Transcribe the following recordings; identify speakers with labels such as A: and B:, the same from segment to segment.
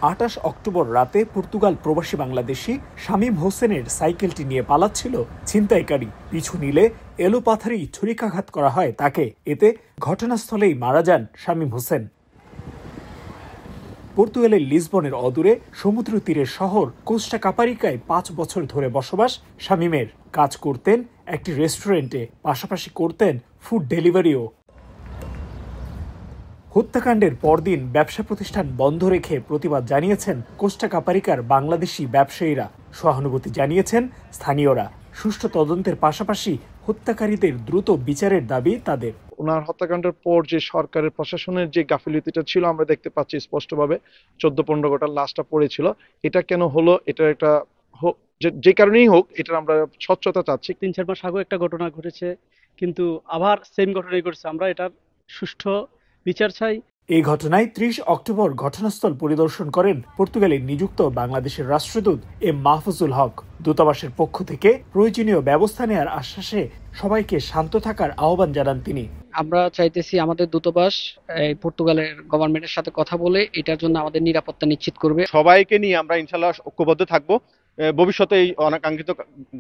A: ২৮ October রাতে Portugal প্রবাসী বাংলাদেশি শামীম হোসেনের সাইকেলটি নিয়ে পালাচ্ছিল ছিনতাইকারী। পিছু নিলে এলোপাথারি ছুরিকাঘাত করা হয় তাকে। এতে ঘটনাস্থলেই মারা যান শামীম হোসেন। পর্তুগালের লিসবনের অদূরে সমুদ্র তীরের শহর কোস্টা কাপারিকায় ৫ বছর ধরে বসবাস শামীমের। কাজ করতেন একটি রেস্টুরেন্টে, পাশাপাশি করতেন ফুড ডেলিভারিও। হত্যাকাণ্ডের পরদিন ব্যবসা প্রতিষ্ঠান বন্ধ রেখে প্রতিবাদ জানিয়েছেন কোস্টা কাপারিকার বাংলাদেশি ব্যবসায়ীরা। সহানুভূতি জানিয়েছেন স্থানীয়রা। সুষ্ঠু তদন্তের পাশাপাশি হত্যাকারীদের দ্রুত বিচারের দাবি তাদের।
B: ওনার হত্যাকাণ্ডের পর যে সরকারের প্রশাসনের যে গাফিলতিটা ছিল আমরা দেখতে পাচ্ছি স্পষ্টভাবে। 14-15 ঘন্টার লাশটা পড়েছিল। এটা কেন হলো, এটা একটা যে কারণেই হোক, এটার আমরা স্বচ্ছতা চাচ্ছি।
C: 3-4 মাস আগে একটা ঘটনা ঘটেছে, কিন্তু আবার সেম ঘটনাই ঘটছে। আমরা এটার সুষ্ঠু বিচার চাই।
A: এই ঘটনায় 30 অক্টোবর ঘটনাস্থল পরিদর্শন করেন পর্তুগালে নিযুক্ত বাংলাদেশের রাষ্ট্রদূত এম মাহফুজুল হক। দূতাবাসের পক্ষ থেকে প্রয়োজনীয় ব্যবস্থা নেওয়ার আশ্বাসে সবাইকে শান্ত থাকার আহ্বান জানান তিনি।
D: আমরা চাইতেছি আমাদের দূতাবাস পর্তুগালের গভর্নমেন্টের সাথে কথা বলে এটার জন্য আমাদের নিরাপত্তা নিশ্চিত করবে।
E: সবাইকে নিয়ে আমরা ইনশাআল্লাহ ঐক্যবদ্ধ থাকবো ভবিষ্যতে এই অনাকাঙ্ক্ষিত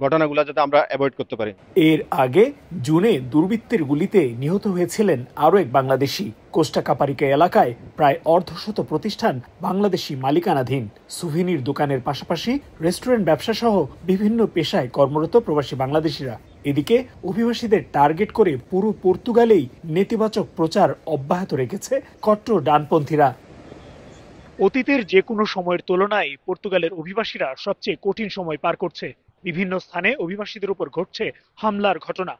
E: ঘটনাগুলো যাতে আমরা অ্যাভয়েড করতে পারি।
A: এর আগে জুনে দুর্বৃত্তের গুলিতে নিহত হয়েছিলেন আরও এক বাংলাদেশি। কোস্টা কাপারিকা এলাকায় প্রায় অর্ধশত প্রতিষ্ঠান বাংলাদেশি মালিকানাধীন। সুভিনির দোকানের পাশাপাশি রেস্টুরেন্ট ব্যবসা সহ বিভিন্ন পেশায় কর্মরত প্রবাসী বাংলাদেশিরা। এদিকে অভিবাসীদের টার্গেট করে পুরো পর্তুগালেই নেতিবাচক প্রচার অব্যাহত রেখেছে কট্টর ডানপন্থীরা। অতীতের যে কোনো সময়ের তুলনায় পর্তুগালের অভিবাসীরা সবচেয়ে কঠিন সময় পার করছে। বিভিন্ন স্থানে অভিবাসীদের উপর ঘটছে হামলার ঘটনা।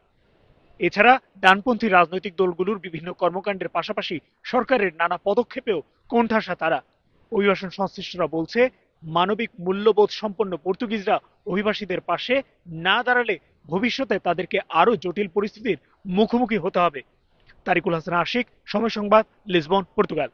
A: এছাড়া ডানপন্থী রাজনৈতিক দলগুলোর বিভিন্ন কর্মকাণ্ডের পাশাপাশি সরকারের নানা পদক্ষেপেও কোণঠাসা তারা। অভিবাসন সংশ্লিষ্টরা বলছে, মানবিক মূল্যবোধ সম্পন্ন পর্তুগিজরা অভিবাসীদের পাশে না দাঁড়ালে ভবিষ্যতে তাদেরকে আরো জটিল পরিস্থিতির মুখোমুখি হতে হবে। তারিকুল হাসান আশিক, সময় সংবাদ, লিসবন, পর্তুগাল।